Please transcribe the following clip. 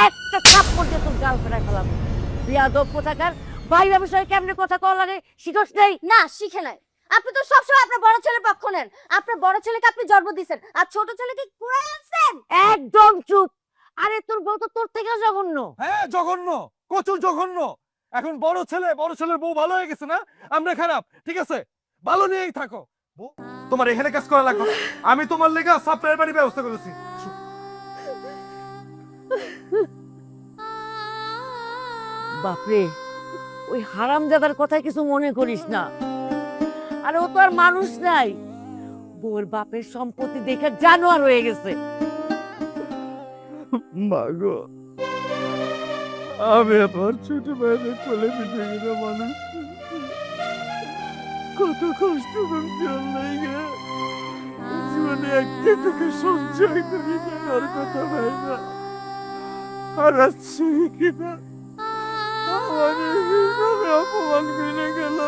একটা থাপ্পড় দিয়ে তোর গাল ফেরায় ফেলাম। বিয়াদব কোথাকার, ভাই ব্যবসায় কেমনে কথা কল লাগে শিখস নেই? না শিখে নাই। আপনি তো সবসময় আপনার বড় ছেলের পক্ষ নেন। আপনার বড় ছেলেকে আপনি জন্ম দিয়েছেন আর ছোট ছেলেকে কুড়াই আনছেন। একদম চুপ। আরে তোর বউ তো তোর থেকেও জঘন্য। হ্যাঁ জঘন্য, প্রচুর জঘন্য। এখন বড় ছেলের বউ ভালো হয়ে গেছে না, আমরা খারাপ, ঠিক আছে? ভালো নিয়েই থাকো। বউ, তোমার এখানে কাজ করা লাগবে না। আমি তোমার লেগে সাপ্লাইয়ের বাড়ির ব্যবস্থা করেছি। বাপরে, ওই হারামজাদার কথায় কিছু মনে করিস না। আরে ও তো আর মানুষ নাই, বউর বাপের সম্পত্তি দেখে জানোয়ার হয়ে গেছে। মাগো, আমি আমার ছোট ভাইয়ের কোলে পিঠে গেলে মানুষ, কত কষ্ট করছি আল্লাহ। জীবনে একটা টাকা সঞ্চয় করি না, আর কথা ভাই না হারাচ্ছি কিনা আমার এইভাবে অপমান করে গেল।